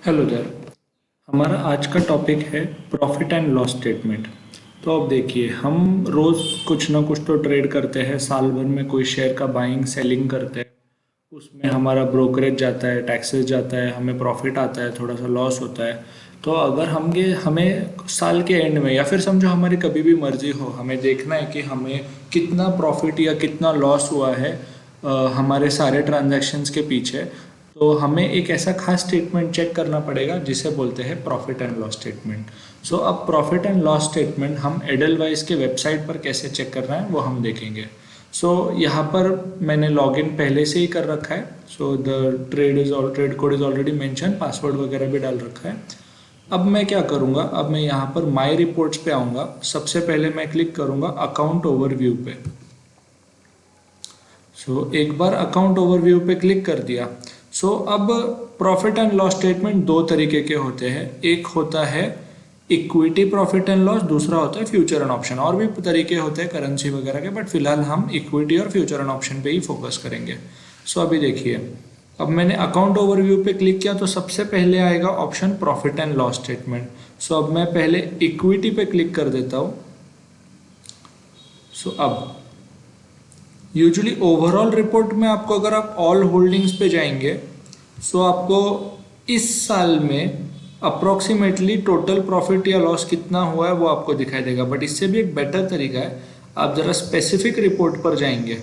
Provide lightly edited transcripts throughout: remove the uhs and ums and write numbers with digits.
Hello there. हमारा आज का टॉपिक है प्रॉफिट एंड लॉस स्टेटमेंट। तो अब देखिए, हम रोज़ कुछ ना कुछ तो ट्रेड करते हैं। साल भर में कोई शेयर का बाइंग सेलिंग करते हैं, उसमें हमारा ब्रोकरेज जाता है, टैक्सेस जाता है, हमें प्रॉफिट आता है, थोड़ा सा लॉस होता है। तो अगर हमें साल के एंड में या फिर समझो हमारी कभी भी मर्जी हो, हमें देखना है कि हमें कितना प्रॉफिट या कितना लॉस हुआ है हमारे सारे ट्रांजैक्शंस के पीछे। तो हमें एक ऐसा खास स्टेटमेंट चेक करना पड़ेगा जिसे बोलते हैं प्रॉफिट एंड लॉस स्टेटमेंट। सो अब प्रॉफिट एंड लॉस स्टेटमेंट हम एडलवाइज के वेबसाइट पर कैसे चेक करना है वो हम देखेंगे। यहाँ पर मैंने लॉगिन पहले से ही कर रखा है। The trade code is already mention, password वगैरह भी डाल रखा है। अब मैं क्या करूँगा, अब मैं यहाँ पर माई रिपोर्ट्स पे आऊँगा। सबसे पहले मैं क्लिक करूँगा अकाउंट ओवरव्यू पे। एक बार अकाउंट ओवरव्यू पे क्लिक कर दिया। अब प्रॉफिट एंड लॉस स्टेटमेंट दो तरीके के होते हैं। एक होता है इक्विटी प्रॉफिट एंड लॉस, दूसरा होता है फ्यूचर एंड ऑप्शन। और भी तरीके होते हैं करेंसी वगैरह के, बट फिलहाल हम इक्विटी और फ्यूचर एंड ऑप्शन पे ही फोकस करेंगे। अभी देखिए, अब मैंने अकाउंट ओवरव्यू पे क्लिक किया तो सबसे पहले आएगा option profit and loss statement. अब मैं पहले इक्विटी पे क्लिक कर देता हूँ। अब यूजुअली ओवरऑल रिपोर्ट में आपको, अगर आप ऑल होल्डिंग्स पे जाएंगे, आपको इस साल में अप्रोक्सीमेटली टोटल प्रॉफिट या लॉस कितना हुआ है वो आपको दिखाई देगा। बट इससे भी एक बेटर तरीका है, आप ज़रा स्पेसिफिक रिपोर्ट पर जाएंगे।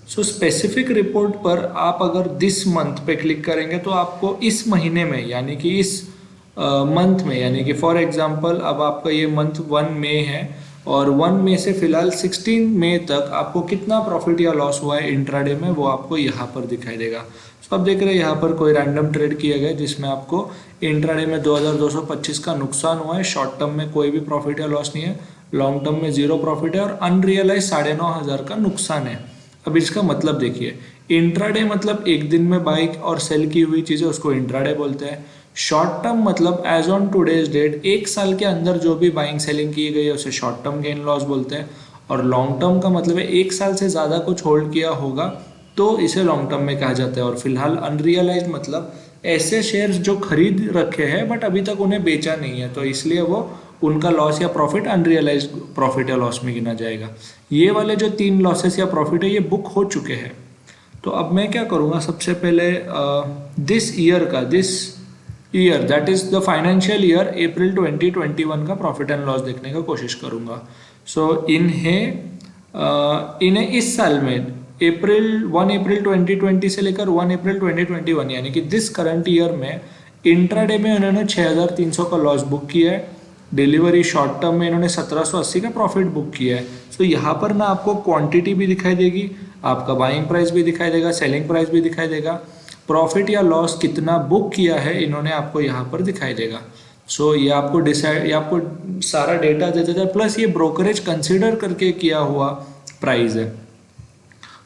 स्पेसिफिक रिपोर्ट पर आप अगर दिस मंथ पे क्लिक करेंगे तो आपको इस महीने में, यानी कि इस मंथ में, यानी कि फॉर एग्जांपल अब आपका ये मंथ 1 मई है और 1 मई से फिलहाल 16 मई तक आपको कितना प्रॉफिट या लॉस हुआ है इंट्राडे में वो आपको यहाँ पर दिखाई देगा। आप देख रहे हैं यहाँ पर कोई रैंडम ट्रेड किया गया जिसमें आपको इंट्राडे में 2225 का नुकसान हुआ है। शॉर्ट टर्म में कोई भी प्रॉफिट या लॉस नहीं है, लॉन्ग टर्म में जीरो प्रॉफिट है और अनरियलाइज 9,500 का नुकसान है। अब इसका मतलब देखिए, इंट्राडे मतलब एक दिन में बाई और सेल की हुई चीज़ें, उसको इंट्राडे बोलते हैं। शॉर्ट टर्म मतलब एज ऑन टूडेज डेट, एक साल के अंदर जो भी बाइंग सेलिंग की गई है उसे शॉर्ट टर्म गेन लॉस बोलते हैं। और लॉन्ग टर्म का मतलब है एक साल से ज़्यादा कुछ होल्ड किया होगा तो इसे लॉन्ग टर्म में कहा जाता है। और फिलहाल अनरियलाइज मतलब ऐसे शेयर्स जो खरीद रखे हैं बट अभी तक उन्हें बेचा नहीं है, तो इसलिए वो उनका लॉस या प्रॉफिट अनरियलाइज प्रॉफिट या लॉस में गिना जाएगा। ये वाले जो 3 लॉसेस या प्रॉफिट है ये बुक हो चुके हैं। तो अब मैं क्या करूँगा, सबसे पहले this year that is the financial year April 2021 का प्रॉफिट एंड लॉस देखने का कोशिश करूँगा। इन्हें इस साल में 1 अप्रैल 2020 से लेकर 1 अप्रैल 2021 यानी कि दिस करंट ईयर में इंट्राडे में उन्होंने 6,300 का लॉस बुक किया है। डिलीवरी शॉर्ट टर्म में इन्होंने 1,780 का प्रॉफिट बुक किया है। यहाँ पर ना आपको क्वांटिटी भी दिखाई देगी, आपका बाइंग प्राइस भी दिखाई देगा, सेलिंग प्राइस भी दिखाई देगा, प्रॉफिट या लॉस कितना बुक किया है इन्होंने आपको यहाँ पर दिखाई देगा। ये आपको डिसाइड, ये आपको सारा डेटा दे देता है, प्लस ये ब्रोकरेज कंसिडर करके किया हुआ प्राइस है।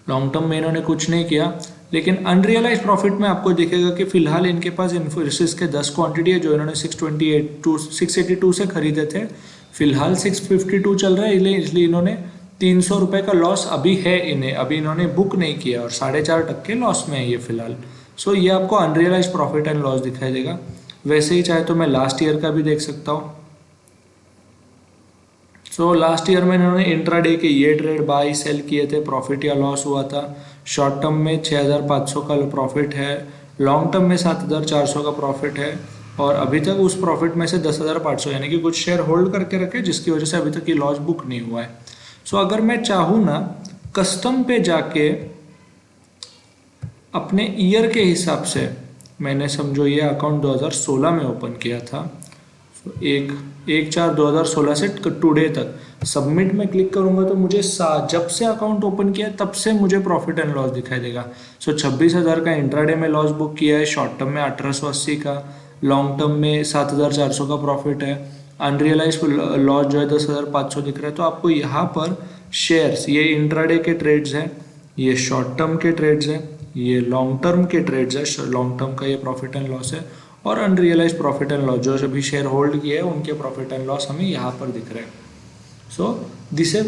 लॉन्ग टर्म में इन्होंने कुछ नहीं किया, लेकिन अनरियलाइज प्रॉफिट में आपको दिखेगा कि फिलहाल इनके पास इन्फोसिस के 10 क्वांटिटी है जो इन्होंने 682 से खरीदे थे। फिलहाल 652 चल रहा है, इसलिए इन्होंने 300 रुपये का लॉस अभी है इन्हें, अभी इन्होंने बुक नहीं किया और 4.5% लॉस में है ये फिलहाल। ये आपको अनरियलाइज प्रॉफिट एंड लॉस दिखाई देगा। वैसे ही चाहे तो मैं लास्ट ईयर का भी देख सकता हूँ। लास्ट ईयर में इन्होंने इंट्राडे के ये ट्रेड बाई सेल किए थे, प्रॉफिट या लॉस हुआ था। शॉर्ट टर्म में 6,500 का प्रॉफिट है, लॉन्ग टर्म में 7,400 का प्रॉफिट है और अभी तक उस प्रॉफिट में से 10,500 यानी कि कुछ शेयर होल्ड करके रखे जिसकी वजह से अभी तक ये लॉस बुक नहीं हुआ है। अगर मैं चाहूँ ना, कस्टम पे जाके अपने ईयर के हिसाब से, मैंने समझो ये अकाउंट 2016 में ओपन किया था, 1/4/2016 से टुडे तक सबमिट में क्लिक करूंगा तो मुझे जब से अकाउंट ओपन किया तब से मुझे प्रॉफिट एंड लॉस दिखाई देगा। 26,000 का इंट्राडे में लॉस बुक किया है, शॉर्ट टर्म में 1,880 का, लॉन्ग टर्म में 7,400 का प्रॉफिट है, अनरियलाइज लॉस जो है 10,500 दिख रहा है। तो आपको यहाँ पर शेयर्स, ये इंट्राडे के ट्रेड्स हैं, ये शॉर्ट टर्म के ट्रेड्स हैं, ये लॉन्ग टर्म के ट्रेड्स है। लॉन्ग टर्म का ये प्रॉफिट एंड लॉस है और अनरियलाइज प्रॉफिट एंड लॉस जो अभी शेयर होल्ड किए हैं उनके प्रॉफिट एंड लॉस हमें यहाँ पर दिख रहे हैं।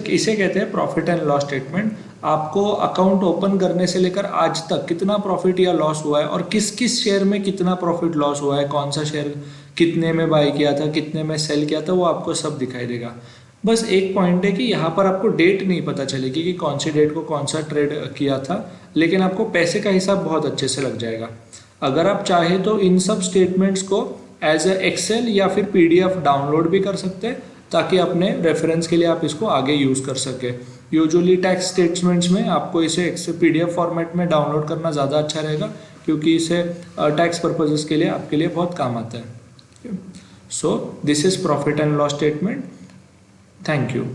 इसे कहते हैं प्रॉफिट एंड लॉस स्टेटमेंट। आपको अकाउंट ओपन करने से लेकर आज तक कितना प्रॉफिट या लॉस हुआ है और किस किस शेयर में कितना प्रॉफिट लॉस हुआ है, कौन सा शेयर कितने में बाय किया था, कितने में सेल किया था, वो आपको सब दिखाई देगा। बस एक पॉइंट है कि यहाँ पर आपको डेट नहीं पता चलेगी कि कौन सी डेट को कौन सा ट्रेड किया था, लेकिन आपको पैसे का हिसाब बहुत अच्छे से लग जाएगा। अगर आप चाहें तो इन सब स्टेटमेंट्स को एज ए एक्सेल या फिर पीडीएफ डाउनलोड भी कर सकते हैं, ताकि अपने रेफरेंस के लिए आप इसको आगे यूज़ कर सके। यूजुअली टैक्स स्टेटमेंट्स में आपको इसे पीडीएफ फॉर्मेट में डाउनलोड करना ज़्यादा अच्छा रहेगा, क्योंकि इसे टैक्स पर्पजेस के लिए आपके लिए बहुत काम आता है। So this is profit and loss statement. Thank you.